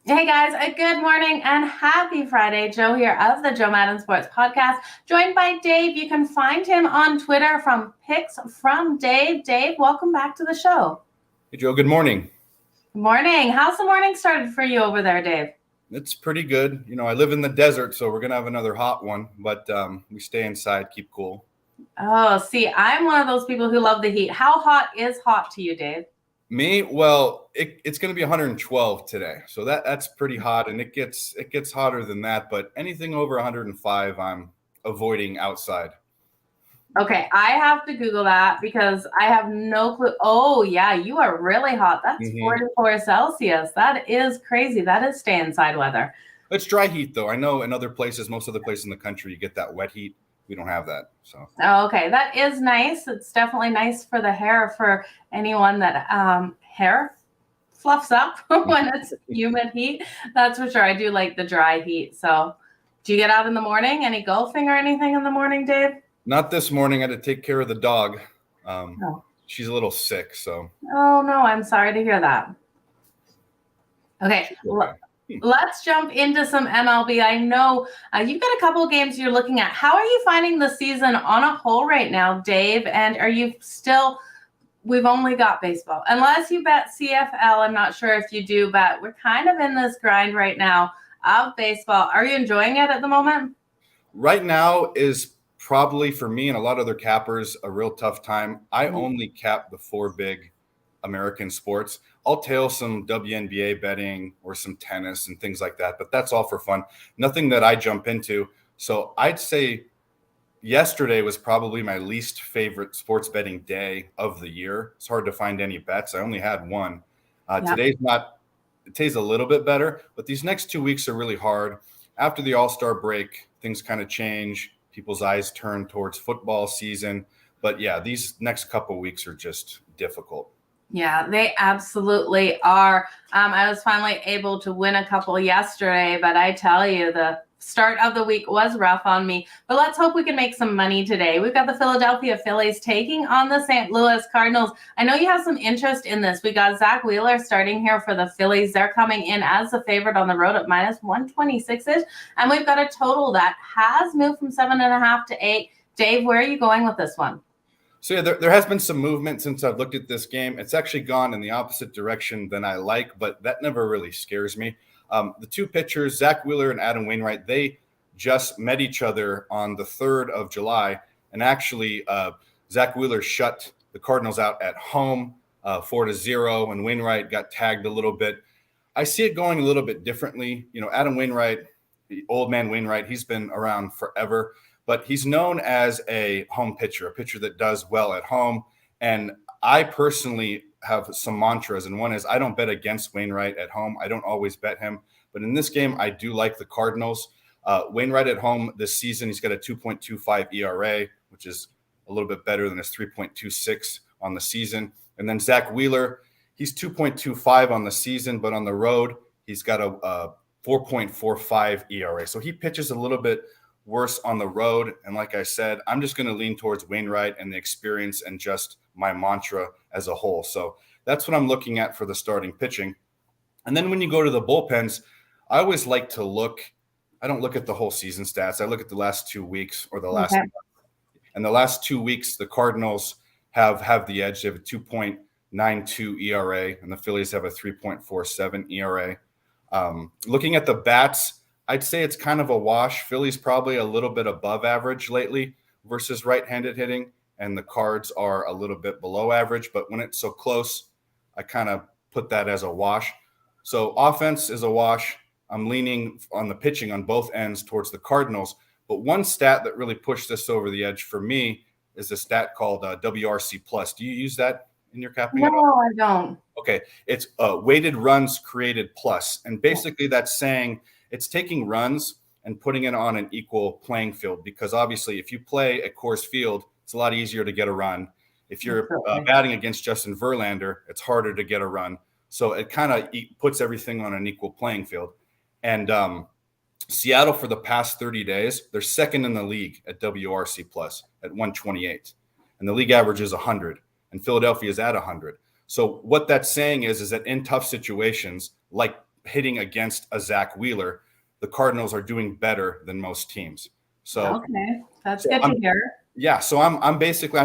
Hey guys, a good morning and happy Friday. Joe here of the Joe Madden Sports Podcast, joined by Dave. You can find him on Twitter from Picks from Dave. Dave, welcome back to the show. Hey, Joe. Good morning. Good morning. How's the morning started for you over there, Dave? It's pretty good. I live in the desert, so we're going to have another hot one, but we stay inside, keep cool. Oh, see, I'm one of those people who love the heat. How hot is hot to you, Dave? Me? Well, it's going to be 112 today, so that's pretty hot, and it gets hotter than that, but anything over 105, I'm avoiding outside. Okay, I have to Google that because I have no clue. Oh, yeah, you are really hot. That's 44 Celsius. That is crazy. That is stay inside weather. It's dry heat, though. I know in other places, most other places in the country, you get that wet heat. We don't have that. So. Okay, that is nice. It's definitely nice for the hair for anyone that hair fluffs up when it's humid heat. That's for sure. I do like the dry heat. So do you get out in the morning? Any golfing or anything in the morning, Dave? Not this morning. I had to take care of the dog. She's a little sick, so. Oh, no, I'm sorry to hear that. Okay. Let's jump into some MLB. I know you've got a couple of games you're looking at. How are you finding the season on a whole right now, Dave? And are you still – we've only got baseball. Unless you bet CFL, I'm not sure if you do, but we're kind of in this grind right now of baseball. Are you enjoying it at the moment? Right now is probably, for me and a lot of other cappers, a real tough time. I only cap the four big American sports. I'll tail some WNBA betting or some tennis and things like that, but that's all for fun. Nothing that I jump into. So I'd say yesterday was probably my least favorite sports betting day of the year. It's hard to find any bets. I only had one. Today's a little bit better, but these next 2 weeks are really hard. After the All-Star break, things kind of change. People's eyes turn towards football season. But yeah, these next couple of weeks are just difficult. Yeah, they absolutely are. I was finally able to win a couple yesterday, but I tell you, the start of the week was rough on me. But let's hope we can make some money today. We've got the Philadelphia Phillies taking on the St. Louis Cardinals. I know you have some interest in this. We got Zach Wheeler starting here for the Phillies. They're coming in as the favorite on the road at minus 126-ish. And we've got a total that has moved from 7.5 to 8. Dave, where are you going with this one? So yeah, there has been some movement since I've looked at this game. It's actually gone in the opposite direction than I like, but that never really scares me. The two pitchers, Zach Wheeler and Adam Wainwright, they just met each other on the 3rd of July. And actually, Zach Wheeler shut the Cardinals out at home 4-0, and Wainwright got tagged a little bit. I see it going a little bit differently. Adam Wainwright, the old man Wainwright, he's been around forever. But he's known as a home pitcher, a pitcher that does well at home. And I personally have some mantras, and one is I don't bet against Wainwright at home. I don't always bet him. But in this game, I do like the Cardinals. Wainwright at home this season, he's got a 2.25 ERA, which is a little bit better than his 3.26 on the season. And then Zach Wheeler, he's 2.25 on the season, but on the road, he's got a 4.45 ERA. So he pitches a little bit worse on the road. And like I said, I'm just going to lean towards Wainwright and the experience and just my mantra as a whole. So that's what I'm looking at for the starting pitching. And then when you go to the bullpens, I always like to look. I don't look at the whole season stats. I look at the last 2 weeks or the last month. And the last 2 weeks, the Cardinals have the edge. They have a 2.92 ERA, and the Phillies have a 3.47 ERA. Looking at the bats, I'd say it's kind of a wash. Philly's probably a little bit above average lately versus right-handed hitting, and the Cards are a little bit below average. But when it's so close, I kind of put that as a wash. So offense is a wash. I'm leaning on the pitching on both ends towards the Cardinals. But one stat that really pushed this over the edge for me is a stat called WRC+. Do you use that in your capping? No, I don't. Okay. It's weighted runs created plus. And basically that's saying – it's taking runs and putting it on an equal playing field, because obviously if you play at Coors Field, it's a lot easier to get a run. If you're batting against Justin Verlander, it's harder to get a run. So it kind of puts everything on an equal playing field. And Seattle, for the past 30 days, they're second in the league at WRC plus at 128. And the league average is 100. And Philadelphia is at 100. So what that's saying is that in tough situations, like hitting against a Zach Wheeler, the Cardinals are doing better than most teams. So okay, that's good to hear. Yeah, so I'm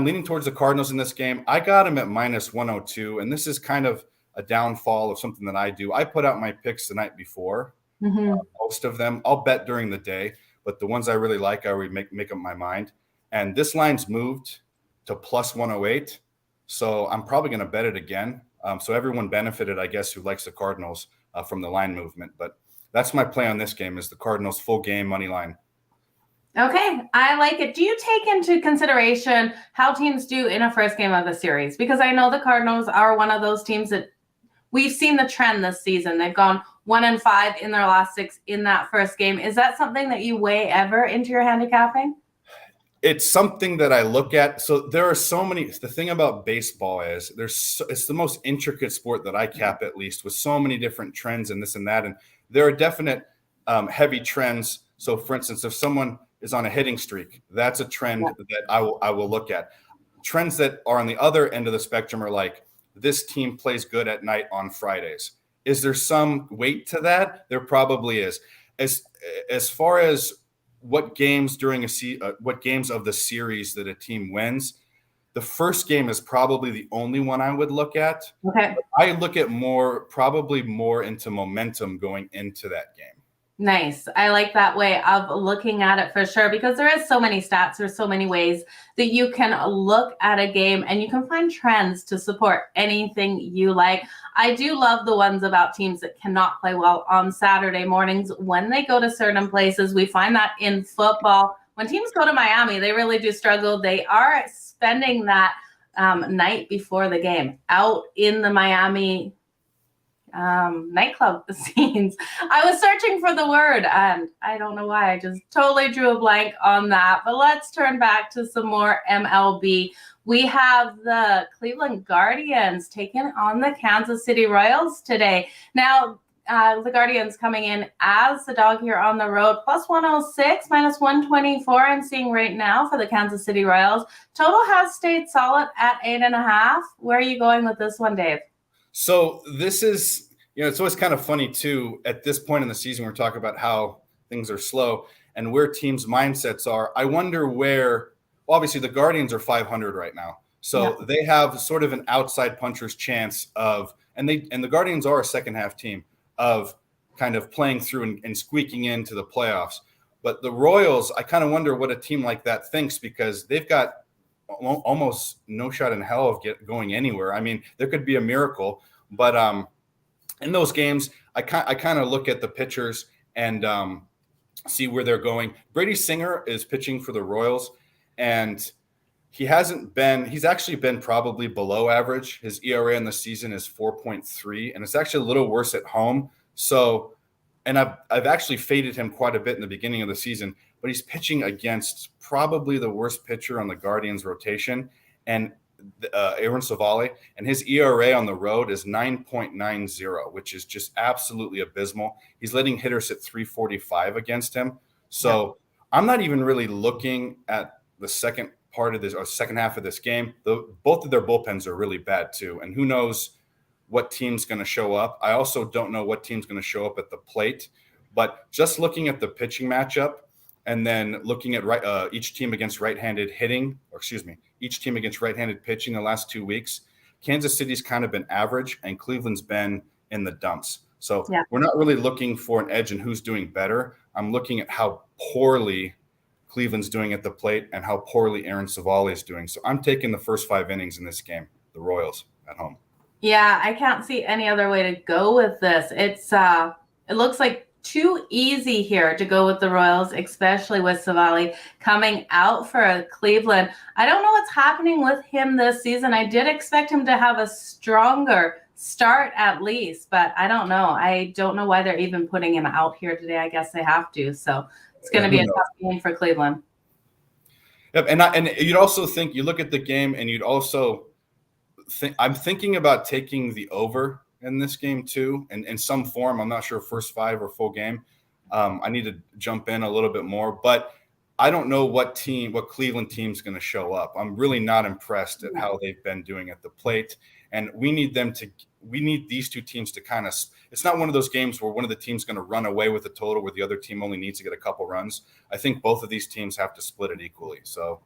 leaning towards the Cardinals in this game. I got them at minus 102, and this is kind of a downfall of something that I do. I put out my picks the night before. Most of them I'll bet during the day, but the ones I really like, I already make up my mind. And this line's moved to plus 108, so I'm probably going to bet it again. So everyone benefited, I guess, who likes the Cardinals from the line movement. But that's my play on this game: is the Cardinals full game money line. Okay, I like it. Do you take into consideration how teams do in a first game of the series? Because I know the Cardinals are one of those teams that we've seen the trend this season. They've gone 1-5 in their last 6 in that first game. Is that something that you weigh ever into your handicapping? It's something that I look at. So there are so many. The thing about baseball is it's the most intricate sport that I cap, at least, with so many different trends and this and that. And there are definite heavy trends. So, for instance, if someone is on a hitting streak, that's a trend that I will look at. Trends that are on the other end of the spectrum are like, this team plays good at night on Fridays. Is there some weight to that? There probably is. As far as what games what games of the series that a team wins, the first game is probably the only one I would look at. Okay. I look at probably more into momentum going into that game. Nice. I like that way of looking at it for sure, because there is so many stats. There's so many ways that you can look at a game and you can find trends to support anything you like. I do love the ones about teams that cannot play well on Saturday mornings when they go to certain places. We find that in football. When teams go to Miami, they really do struggle. They are spending that night before the game out in the Miami nightclub scenes. I was searching for the word and I don't know why. I just totally drew a blank on that. But let's turn back to some more MLB. We have the Cleveland Guardians taking on the Kansas City Royals today. Now, the Guardians coming in as the dog here on the road, plus 106, minus 124 I'm seeing right now for the Kansas City Royals. Total has stayed solid at 8.5. Where are you going with this one, Dave? So this is, it's always kind of funny too, at this point in the season, we're talking about how things are slow and where teams' mindsets are. I wonder where, obviously the Guardians are 500 right now. So they have sort of an outside puncher's chance of, and the Guardians are a second half team, of kind of playing through and squeaking into the playoffs. But the Royals, I kind of wonder what a team like that thinks, because they've got almost no shot in hell of going anywhere. I mean, there could be a miracle, but in those games, I kind of look at the pitchers and see where they're going. Brady Singer is pitching for the Royals, and he's actually been probably below average. His ERA in the season is 4.3, and it's actually a little worse at home. So, and I've actually faded him quite a bit in the beginning of the season, but he's pitching against probably the worst pitcher on the Guardians rotation, and Aaron Savali, and his ERA on the road is 9.90, which is just absolutely abysmal. He's letting hitters at 345 against him. So I'm not even really looking at the second half of this game. Both of their bullpens are really bad too, and who knows what team's going to show up. I also don't know what team's going to show up at the plate, but just looking at the pitching matchup and then looking at each team against right-handed pitching the last 2 weeks, Kansas City's kind of been average and Cleveland's been in the dumps. So we're not really looking for an edge in who's doing better. I'm looking at how poorly Cleveland's doing at the plate and how poorly Aaron Savali is doing. So I'm taking the first 5 innings in this game, the Royals at home. Yeah, I can't see any other way to go with this. It looks like too easy here to go with the Royals, especially with Savali coming out for Cleveland. I don't know what's happening with him this season. I did expect him to have a stronger start at least, but I don't know. I don't know why they're even putting him out here today. I guess they have to. So it's going to be a tough game for Cleveland. Yep, and you'd also think, you look at the game and you'd also think, I'm thinking about taking the over in this game too, and in some form. I'm not sure first 5 or full game. I need to jump in a little bit more, but I don't know what Cleveland team's going to show up. I'm really not impressed at how they've been doing at the plate. And we need these two teams to kind of, it's not one of those games where one of the teams going to run away with the total where the other team only needs to get a couple runs. I think both of these teams have to split it equally. So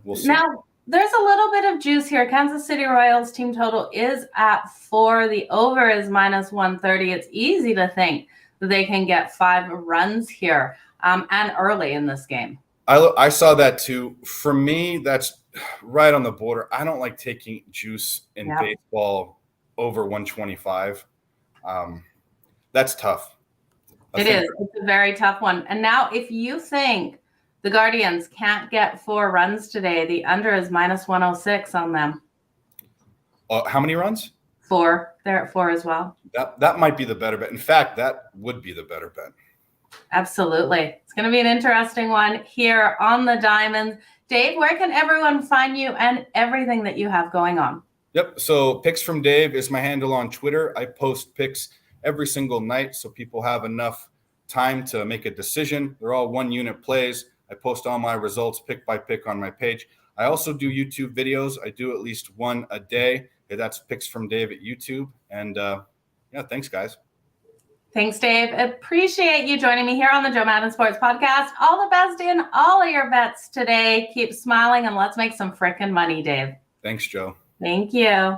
we'll see. Now, there's a little bit of juice here. Kansas City Royals team total is at 4. The over is minus 130. It's easy to think that they can get 5 runs here and early in this game. I saw that too. For me, that's right on the border. I don't like taking juice in baseball over 125. That's tough. It is. It's a very tough one. And now if you think the Guardians can't get 4 runs today, the under is minus 106 on them. How many runs? 4. They're at 4 as well. That might be the better bet. In fact, that would be the better bet. Absolutely. It's going to be an interesting one here on the Diamonds. Dave, where can everyone find you and everything that you have going on? Yep. So Picks from Dave is my handle on Twitter. I post picks every single night so people have enough time to make a decision. They're all 1-unit plays. I post all my results pick by pick on my page. I also do YouTube videos. I do at least one a day. That's Picks from Dave at YouTube. And thanks, guys. Thanks, Dave. Appreciate you joining me here on the Joe Madden Sports Podcast. All the best in all of your bets today. Keep smiling and let's make some frickin' money, Dave. Thanks, Joe. Thank you.